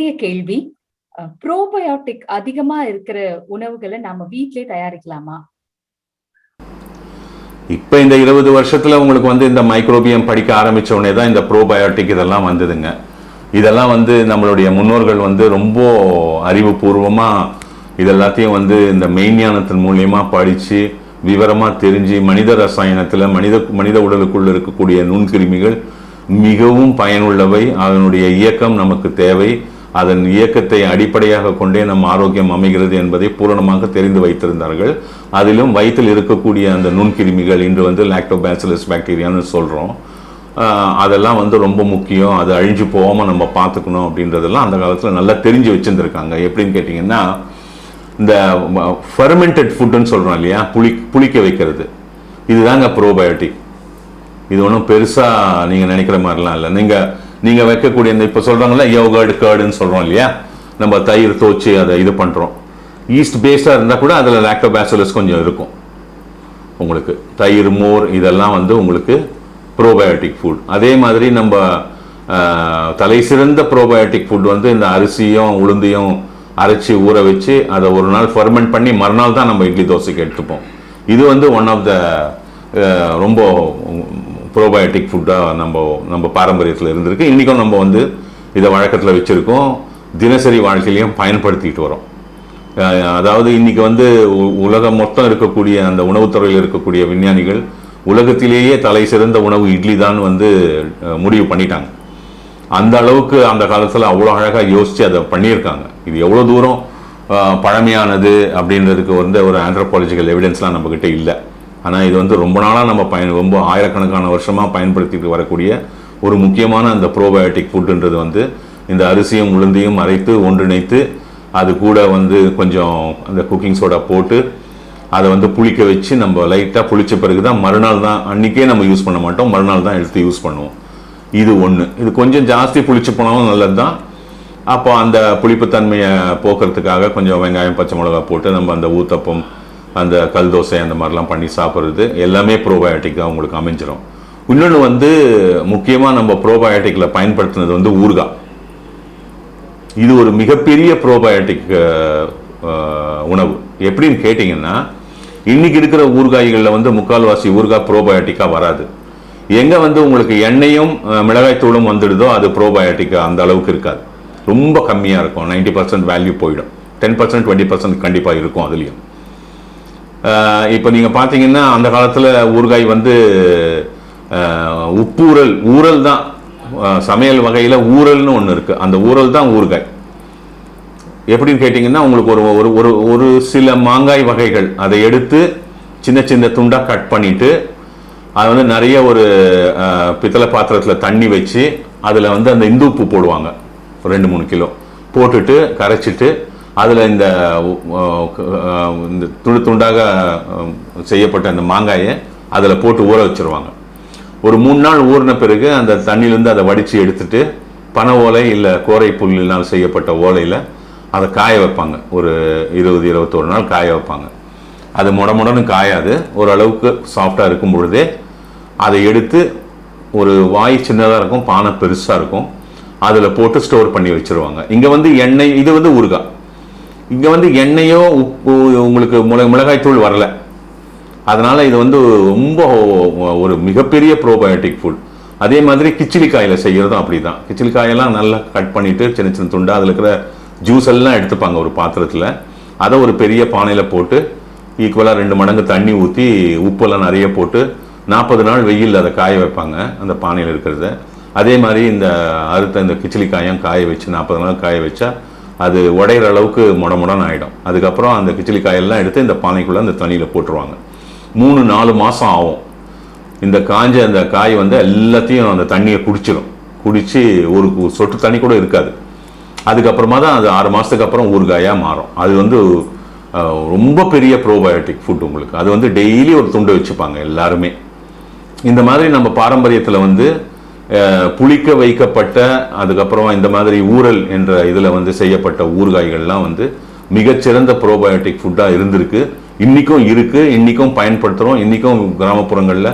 என்னுடைய கேள்வி, ப்ரோபயோட்டிக் அதிகமா இருக்கிற உணவுகளை நாம வீட்டிலே தயாரிக்கலாமா? இப்போ இந்த 20 வருஷத்துல உங்களுக்கு வந்து இந்த மைக்ரோபியம் படிக்க ஆரம்பிச்ச உடனே தான் இந்த ப்ரோபயோட்டிக் இதெல்லாம் வந்ததுங்க. இதெல்லாம் வந்து நம்மளுடைய முன்னோர்கள் வந்து ரொம்ப அறிவுபூர்வமா இதெல்லாத்தையும் வந்து இந்த மெய்ஞானத்தின் மூலியமா படிச்சு விவரமா தெரிஞ்சு மனித ரசாயனத்துல மனித உடலுக்குள்ள இருக்கக்கூடிய நுண்கிருமிகள் மிகவும் பயனுள்ளவை, அதனுடைய இயக்கம் நமக்கு தேவை, அதன் இயக்கத்தை அடிப்படையாக கொண்டே நம் ஆரோக்கியம் அமைகிறது என்பதை பூரணமாக தெரிந்து வைத்திருந்தார்கள். அதிலும் வயிற்றில் இருக்கக்கூடிய அந்த நுண்கிருமிகள் இன்று வந்து லாக்டோபாசிலஸ் பாக்டீரியான்னு சொல்கிறோம், அதெல்லாம் வந்து ரொம்ப முக்கியம், அது அழிஞ்சு போகாமல் நம்ம பார்த்துக்கணும் அப்படின்றதெல்லாம் அந்த காலத்தில் நல்லா தெரிஞ்சு வச்சுருந்துருக்காங்க. எப்படின்னு கேட்டிங்கன்னா, இந்த ஃபெர்மெண்டட் ஃபுட்டுன்னு சொல்கிறோம் இல்லையா, புளிக்க வைக்கிறது, இதுதாங்க ப்ரோபயோட்டிக். இது ஒன்றும் பெருசாக நீங்கள் நினைக்கிற மாதிரிலாம் இல்லை. நீங்கள் வைக்கக்கூடிய இந்த இப்போ சொல்கிறாங்களா யோகர்ட் கர்டுன்னு சொல்கிறோம் இல்லையா, நம்ம தயிர் தோச்சு அதை இது பண்ணுறோம், ஈஸ்ட் பேஸ்டாக இருந்தால் கூட அதில் லாக்டோபாசிலஸ் கொஞ்சம் இருக்கும். உங்களுக்கு தயிர் மோர் இதெல்லாம் வந்து உங்களுக்கு ப்ரோபயோட்டிக் ஃபுட். அதே மாதிரி நம்ம தலை சிறந்த ப்ரோபயோட்டிக் ஃபுட் வந்து இந்த அரிசியும் உளுந்தையும் அரைச்சி ஊற வச்சு அதை ஒரு நாள் ஃபெர்மெண்ட் பண்ணி மறுநாள் தான் நம்ம இட்லி தோசைக்கு எடுத்துப்போம். இது வந்து ஒன் ஆஃப் த ரொம்ப ப்ரோபயோட்டிக் ஃபுட்டாக நம்ம பாரம்பரியத்தில் இருந்திருக்கு. இன்றைக்கும் நம்ம வந்து இதை வழக்கத்தில் வச்சுருக்கோம், தினசரி வாழ்க்கையிலையும் பயன்படுத்திக்கிட்டு வரோம். அதாவது இன்றைக்கி வந்து உலகம் மொத்தம் இருக்கக்கூடிய அந்த உணவுத்துறையில் இருக்கக்கூடிய விஞ்ஞானிகள் உலகத்திலேயே தலை சிறந்த உணவு இட்லி தான் வந்து முடிவு பண்ணிட்டாங்க. அந்த அளவுக்கு அந்த காலத்தில் அவ்வளோ அழகாக யோசித்து அதை பண்ணியிருக்காங்க. இது எவ்வளோ தூரம் பழமையானது அப்படின்றதுக்கு வந்து ஒரு ஆந்த்ரோபாலஜிக்கல் எவிடன்ஸ்லாம் நம்மக்கிட்ட இல்லை. ஆனால் இது வந்து ரொம்ப நாளாக நம்ம ரொம்ப ஆயிரக்கணக்கான வருஷமாக பயன்படுத்திட்டு வரக்கூடிய ஒரு முக்கியமான அந்த ப்ரோபயோட்டிக் ஃபுட்டுன்றது வந்து இந்த அரிசியும் உளுந்தையும் அரைத்து ஒன்றிணைத்து அது கூட வந்து கொஞ்சம் அந்த குக்கிங் சோடா போட்டு அதை வந்து புளிக்க வச்சு நம்ம லைட்டாக புளிச்ச பிறகு தான் மறுநாள் தான், அன்றைக்கே நம்ம யூஸ் பண்ண மாட்டோம், மறுநாள் தான் எடுத்து யூஸ் பண்ணுவோம். இது ஒன்று. இது கொஞ்சம் ஜாஸ்தி புளிச்சு போனாலும் நல்லது தான். அப்போ அந்த புளிப்புத்தன்மையை போக்குறதுக்காக கொஞ்சம் வெங்காயம் பச்சை மிளகா போட்டு நம்ம அந்த ஊத்தப்பம் அந்த கல் தோசை அந்த மாதிரிலாம் பண்ணி சாப்பிட்றது எல்லாமே ப்ரோபயோட்டிக்காக உங்களுக்கு அமைஞ்சிடும். இன்னொன்று வந்து முக்கியமாக நம்ம ப்ரோபயோட்டிக்கில் பயன்படுத்தினது வந்து ஊறுகாய். இது ஒரு மிகப்பெரிய ப்ரோபயோட்டிக் உணவு. எப்படின்னு கேட்டிங்கன்னா, இன்னைக்கு இருக்கிற ஊறுகாய்களில் வந்து முக்கால்வாசி ஊறுகாய் ப்ரோபயோட்டிக்காக வராது. எங்கே வந்து உங்களுக்கு எண்ணெயும் மிளகாய் தூளும் வந்துடுதோ அது ப்ரோபயோட்டிக்காக அந்த அளவுக்கு இருக்காது, ரொம்ப கம்மியாக இருக்கும். 90% வேல்யூ போயிடும், 10% 20% கண்டிப்பாக இருக்கும் அதுலேயும். இப்போ நீங்கள் பார்த்தீங்கன்னா அந்த காலத்தில் ஊறுகாய் வந்து ஊறல் தான் சமையல் வகையில் ஊறல்னு ஒன்று இருக்குது, அந்த ஊறல் தான் ஊறுகாய். எப்படின்னு கேட்டிங்கன்னா, உங்களுக்கு ஒரு சில மாங்காய் வகைகள் அதை எடுத்து சின்ன சின்ன துண்டாக கட் பண்ணிவிட்டு அது வந்து நிறைய ஒரு பித்தளை பாத்திரத்தில் தண்ணி வச்சு அதில் வந்து அந்த இந்து உப்பு போடுவாங்க, 2-3 கிலோ போட்டுட்டு கரைச்சிட்டு அதில் இந்த துண்டாக செய்யப்பட்ட அந்த மாங்காயை அதில் போட்டு ஊற வச்சுருவாங்க. ஒரு 3 நாள் ஊறின பிறகு அந்த தண்ணியிலேருந்து அதை வடித்து எடுத்துட்டு பனை ஓலை இல்லை கோரை புல்லினால் செய்யப்பட்ட ஓலையில் அதை காய வைப்பாங்க. ஒரு 20-21 நாள் காய வைப்பாங்க. அது முடமுடன்னு காயாது, ஓரளவுக்கு சாஃப்டாக இருக்கும் பொழுதே அதை எடுத்து ஒரு வாய் சின்னதாக இருக்கும், பானை பெருசாக இருக்கும், அதில் போட்டு ஸ்டோர் பண்ணி வச்சுருவாங்க. இங்கே வந்து எண்ணெய், இது வந்து ஊறுகாய். இங்கே வந்து எண்ணெயோ உப்பு உங்களுக்கு மிளகாய்த்தூள் வரலை, அதனால் இது வந்து ரொம்ப ஒரு மிகப்பெரிய ப்ரோபயோட்டிக் ஃபுட். அதே மாதிரி கிச்சிலிக்காயில் செய்கிறதும் அப்படி தான். கிச்சிலிக்காயெல்லாம் நல்லா கட் பண்ணிவிட்டு சின்ன சின்ன துண்டாக அதில் இருக்கிற ஜூஸ் எல்லாம் எடுத்துப்பாங்க ஒரு பாத்திரத்தில். அதை ஒரு பெரிய பானையில் போட்டு ஈக்குவலாக 2 மடங்கு தண்ணி ஊற்றி உப்பெல்லாம் நிறைய போட்டு 40 நாள் வெயில் அதை காய வைப்பாங்க அந்த பானையில் இருக்கிறத. அதே மாதிரி இந்த இந்த கிச்சிலிக்காயம் காய வச்சு 40 நாள் காய வச்சா அது உடையிற அளவுக்கு முடமுடன்னு ஆகிடும். அதுக்கப்புறம் அந்த கிச்சிலிக்காயெல்லாம் எடுத்து இந்த பானைக்குள்ளே அந்த தண்ணியில் போட்டுருவாங்க. 3-4 மாதம் ஆகும். இந்த காஞ்ச அந்த காய் வந்து எல்லாத்தையும் அந்த தண்ணியை குடித்து ஒரு சொட்டு தண்ணி கூட இருக்காது. அதுக்கப்புறமா தான் அது 6 மாதத்துக்கு அப்புறம் ஊறுகாயாக மாறும். அது வந்து ரொம்ப பெரிய ப்ரோபயோட்டிக் ஃபுட் உங்களுக்கு. அது வந்து டெய்லி ஒரு துண்டு வச்சுப்பாங்க எல்லாருமே. இந்த மாதிரி நம்ம பாரம்பரியத்தில் வந்து புளிக்க வைக்கப்பட்ட அதுக்கப்புறம் இந்த மாதிரி ஊறல் என்ற இதில் வந்து செய்யப்பட்ட ஊறுகாய்கள்லாம் வந்து மிகச்சிறந்த ப்ரோபயோட்டிக் ஃபுட்டாக இருந்திருக்கு, இன்றைக்கும் இருக்குது, இன்றைக்கும் பயன்படுத்துகிறோம். இன்றைக்கும் கிராமப்புறங்களில்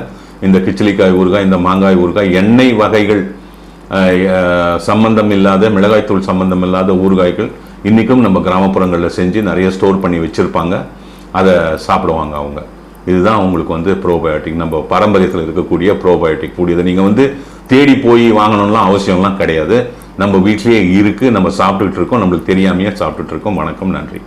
இந்த கிச்சிலிக்காய் ஊறுகாய், இந்த மாங்காய் ஊறுகாய், எண்ணெய் வகைகள் சம்பந்தம் இல்லாத, மிளகாய்த்தூள் சம்பந்தம் இல்லாத ஊறுகாய்கள் இன்றைக்கும் நம்ம கிராமப்புறங்களில் செஞ்சு நிறைய ஸ்டோர் பண்ணி வச்சுருப்பாங்க. அதை சாப்பிடுவாங்க அவங்க. இதுதான் அவங்களுக்கு வந்து ப்ரோபயோட்டிக், நம்ம பாரம்பரியத்தில் இருக்கக்கூடிய ப்ரோபயோட்டிக் ஃபுட். இதை நீங்கள் வந்து தேடி போய் வாங்கணும்லாம் அவசியம்லாம் கிடையாது. நம்ம வீட்லேயே இருக்குது, நம்ம சாப்பிட்டுக்கிட்டு இருக்கோம், நம்மளுக்கு தெரியாமையே சாப்பிட்டுட்டு இருக்கோம். வணக்கம், நன்றி.